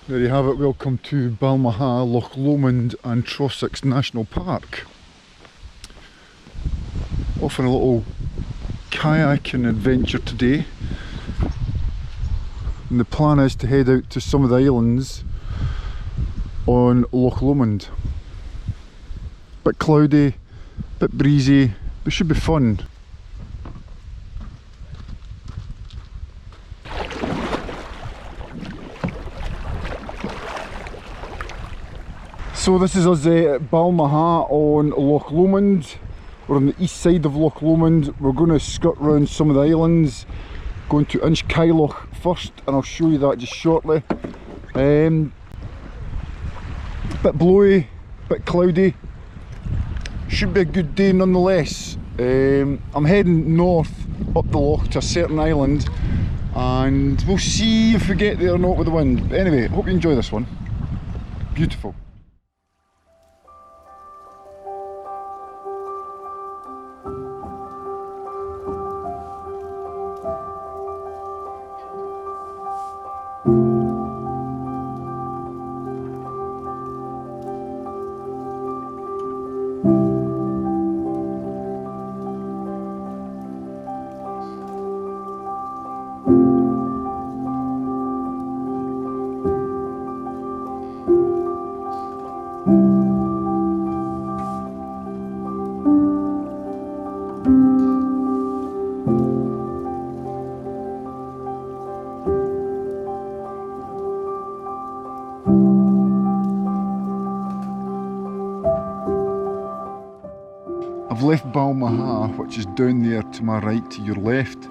There you have it, welcome to Balmaha, Loch Lomond and Trossachs National Park. Off on a little kayaking adventure today. And the plan is to head out to some of the islands on Loch Lomond. Bit cloudy, bit breezy, but should be fun. So this is us at Balmaha on Loch Lomond. We're on the east side of Loch Lomond. We're going to skirt round some of the islands, going to Inchlonaig first, and I'll show you that just shortly. Bit blowy, bit cloudy. Should be a good day nonetheless. I'm heading north up the loch to a certain island, and we'll see if we get there or not with the wind. But anyway, hope you enjoy this one. Beautiful. I've left Balmaha, which is down there to my right, to your left.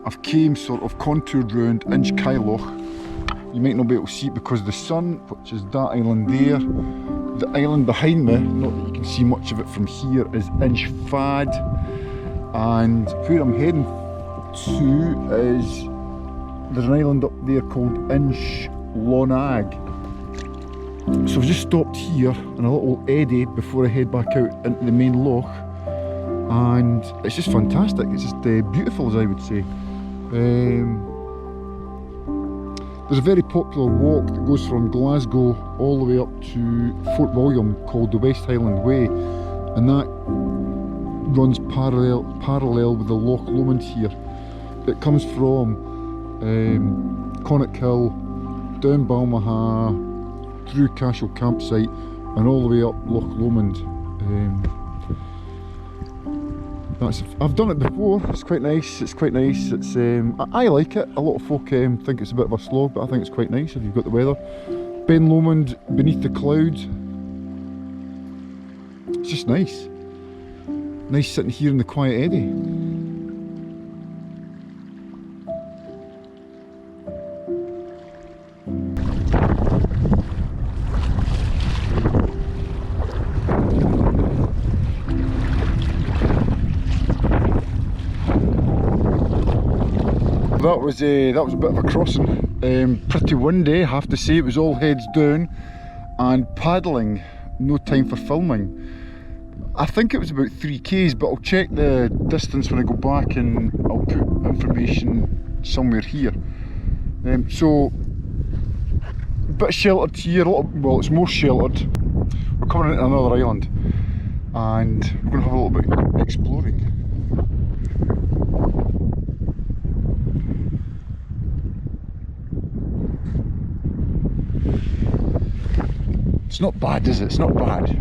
I've came sort of contoured round Inchlonaig. You might not be able to see it because of the sun, which is that island there. The island behind me, not that you can see much of it from here, is Inchfad. And where I'm heading to is, there's an island up there called Inchlonaig. So I've just stopped here in a little eddy before I head back out into the main loch, and it's just fantastic. It's just beautiful, as I would say. There's a very popular walk that goes from Glasgow all the way up to Fort William called the West Highland Way, and that runs parallel with the Loch Lomond here. It comes from Connacht Hill, down Balmaha, through Cashel campsite and all the way up Loch Lomond. I've done it before. It's quite nice. It's quite nice. It's I like it. A lot of folk think it's a bit of a slog, but I think it's quite nice if you've got the weather. Ben Lomond beneath the clouds. It's just nice. Nice sitting here in the quiet eddy. That was a bit of a crossing. Pretty windy, I have to say. It was all heads down and paddling. No time for filming. I think it was about 3 k's, but I'll check the distance when I go back and I'll put information somewhere here. So a bit sheltered here. Well, it's more sheltered. We're coming into another island, and we're going to have a little bit of exploring. It's not bad, is it? It's not bad.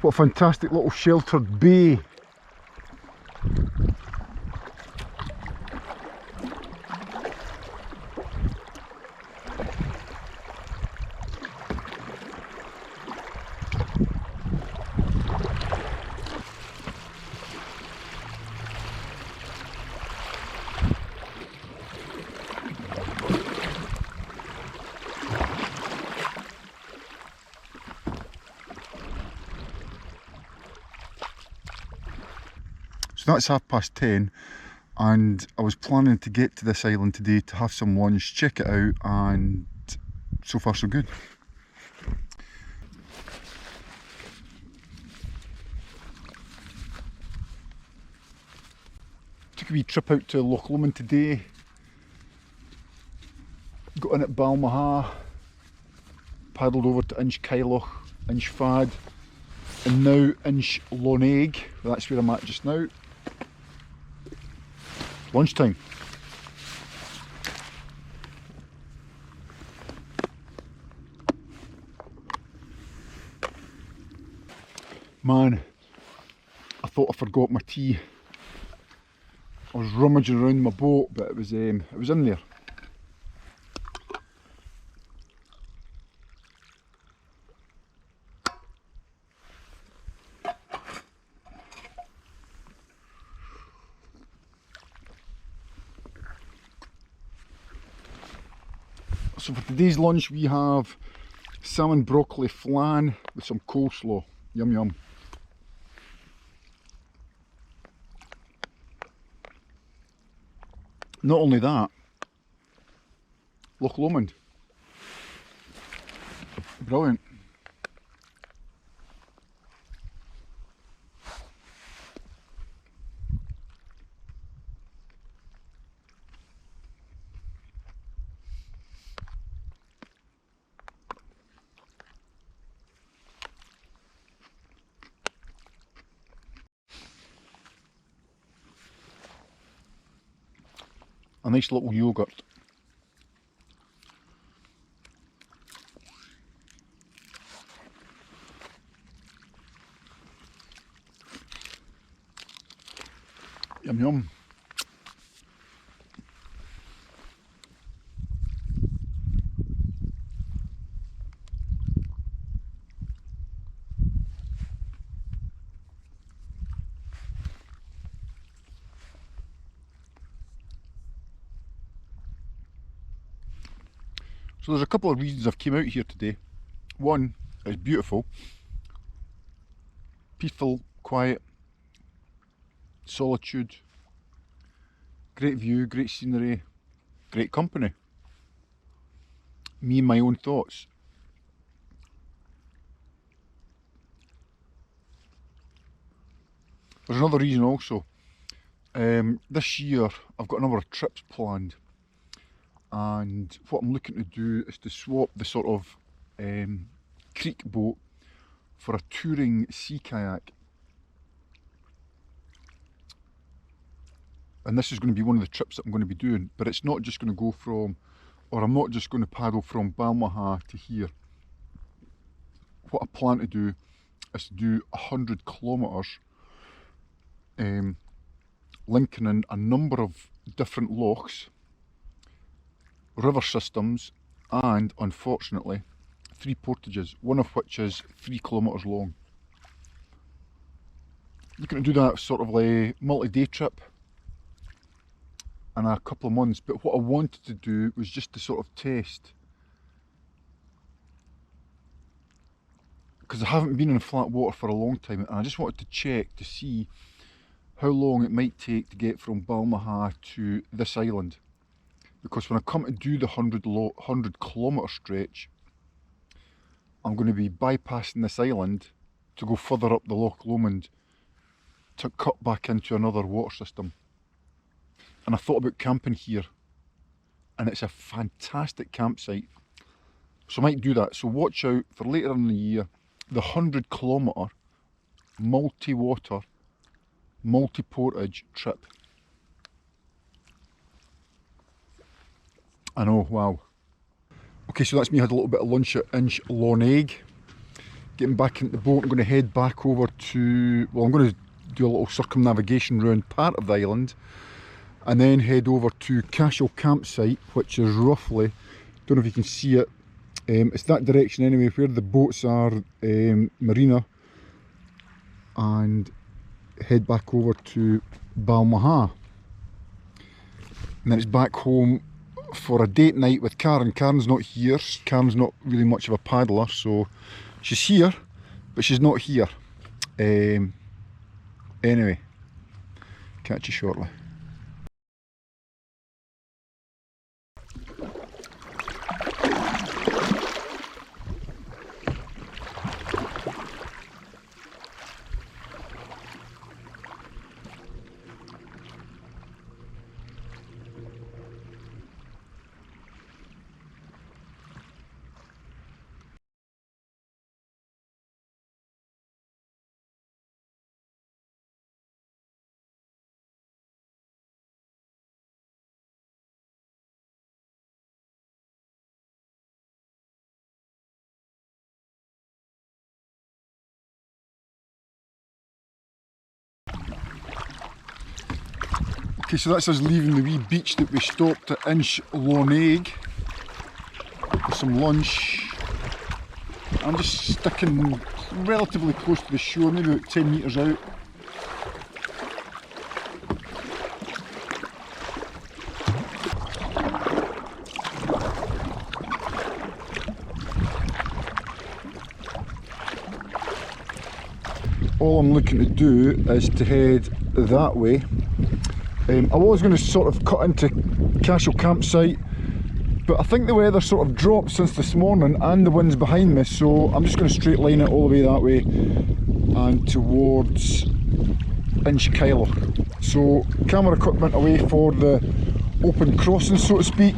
What a fantastic little sheltered bay. So that's 10:30, and I was planning to get to this island today to have some lunch, check it out, and so far so good. Took a wee trip out to Loch Lomond today, got in at Balmaha, paddled over to Inchlonaig, Inchfad, and now Inchlonaig. That's where I'm at just now. Lunchtime. Man, I thought I forgot my tea. I was rummaging around my boat, but it was in there. So for today's lunch we have salmon broccoli flan with some coleslaw. Yum yum. Not only that, Loch Lomond. Brilliant. A nice little yoghurt. Yum yum. So there's a couple of reasons I've came out here today. One, it's beautiful, peaceful, quiet, solitude, great view, great scenery, great company. Me and my own thoughts. There's another reason also. This year I've got a number of trips planned, and what I'm looking to do is to swap the sort of creek boat for a touring sea kayak. And this is going to be one of the trips that I'm going to be doing, but it's not just going to go from, or I'm not just going to paddle from Balmaha to here. What I plan to do is to do 100 kilometres, linking in a number of different lochs, river systems, and unfortunately 3 portages, one of which is 3 kilometres long. Looking to do that sort of like multi-day trip in a couple of months, but what I wanted to do was just to sort of test, because I haven't been in flat water for a long time, and I just wanted to check to see how long it might take to get from Balmaha to this island. Because when I come to do the 100 kilometre stretch, I'm going to be bypassing this island to go further up the Loch Lomond to cut back into another water system. And I thought about camping here, and it's a fantastic campsite, so I might do that. So watch out for later in the year, the 100 kilometre multi-water, multi-portage trip. I know, wow. Okay, so that's me, had a little bit of lunch at Inchlonaig. Getting back into the boat, I'm going to head back over to, well, I'm going to do a little circumnavigation around part of the island, and then head over to Cashel campsite, which is roughly, don't know if you can see it, it's that direction anyway, where the boats are, marina, and head back over to Balmaha. And then it's back home for a date night with Karen. Karen's not here. Karen's not really much of a paddler, so she's here, but she's not here. Anyway, Catch you shortly. Okay, so that's us leaving the wee beach that we stopped at Inchlonaig for some lunch. I'm just sticking relatively close to the shore, maybe about 10 metres out. All I'm looking to do is to head that way. I was going to sort of cut into Cashel campsite, but I think the weather sort of dropped since this morning and the wind's behind me, so I'm just going to straight line it all the way that way and towards Inchlonaig. So camera equipment away for the open crossing, so to speak.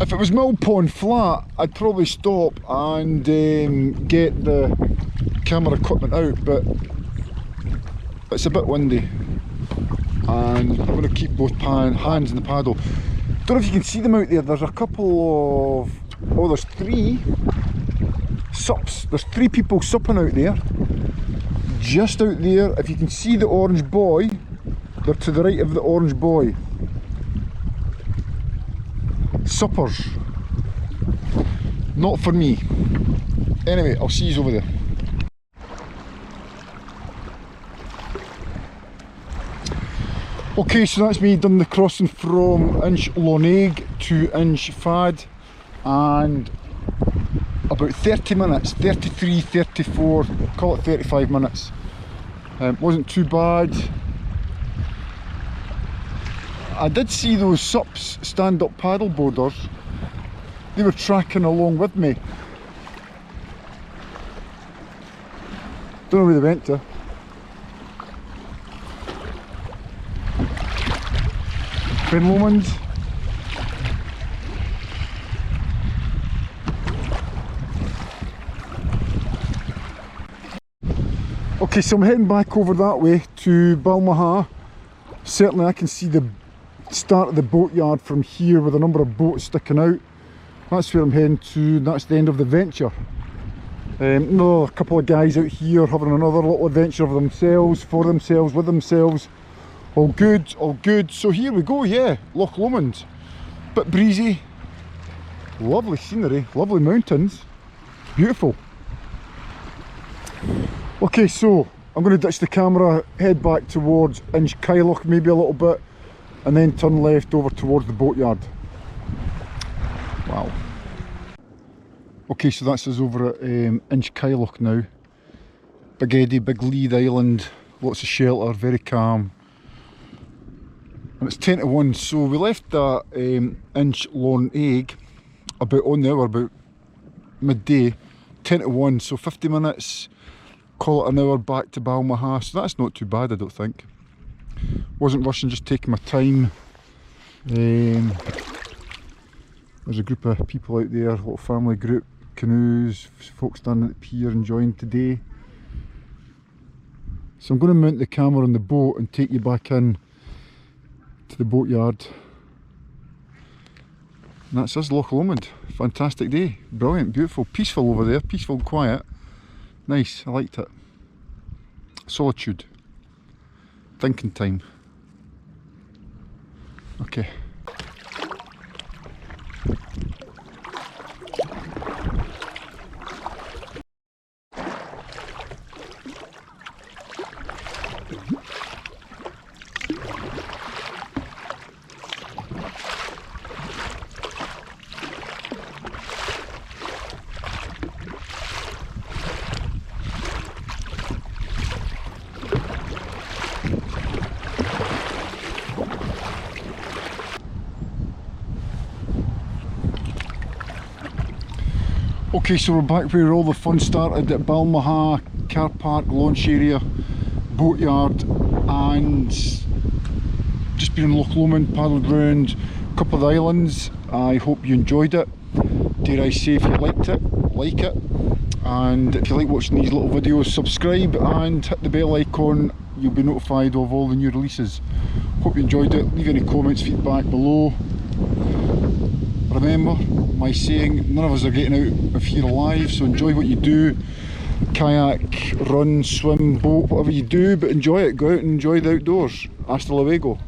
If it was Mill Pond flat, I'd probably stop and get the camera equipment out, but it's a bit windy and I'm going to keep both hands in the paddle. Don't know if you can see them out there. There's a couple of, oh, there's three sups. There's three people supping out there. Just out there, if you can see the orange buoy, they're to the right of the orange buoy. Suppers. Not for me. Anyway, I'll see you over there. Okay, so that's me done the crossing from Inchlonaig to Inchfad, and about 30 minutes, 33, 34, call it 35 minutes. Wasn't too bad. I did see those SUPs, stand-up paddle boarders. They were tracking along with me. Don't know where they went to. Loch Lomond. Okay, so I'm heading back over that way to Balmaha. Certainly I can see the start of the boatyard from here with a number of boats sticking out. That's where I'm heading to, and that's the end of the venture. Another couple of guys out here having another little adventure of themselves, for themselves, with themselves. All good, all good. So here we go, yeah, Loch Lomond. Bit breezy, lovely scenery, lovely mountains, beautiful. Okay, so I'm going to ditch the camera, head back towards Inchlonaig maybe a little bit, and then turn left over towards the boatyard. Wow. Okay, so that's us over at Inchlonaig now. Big eddy, big lead island, lots of shelter, very calm. And it's 10 to 1, so we left that Inchlonaig about on the hour, about midday, 10 to 1, so 50 minutes, call it an hour back to Balmaha, so that's not too bad I don't think. Wasn't rushing, just taking my time. There's a group of people out there, a little family group, canoes, folks standing at the pier enjoying today. So I'm going to mount the camera on the boat and take you back in to the boatyard. And that's us, Loch Lomond. Fantastic day, brilliant, beautiful, peaceful over there, peaceful and quiet. Nice, I liked it. Solitude. Thinking time. Okay. Okay, so we're back where all the fun started at Balmaha, car park, launch area, boatyard, and just been in Loch Lomond, paddled round a couple of the islands. I hope you enjoyed it. Dare I say, if you liked it, like it. And if you like watching these little videos, subscribe and hit the bell icon. You'll be notified of all the new releases. Hope you enjoyed it. Leave any comments, feedback below. Remember my saying, none of us are getting out of here alive, so enjoy what you do. Kayak, run, swim, boat, whatever you do, but enjoy it. Go out and enjoy the outdoors. Hasta luego.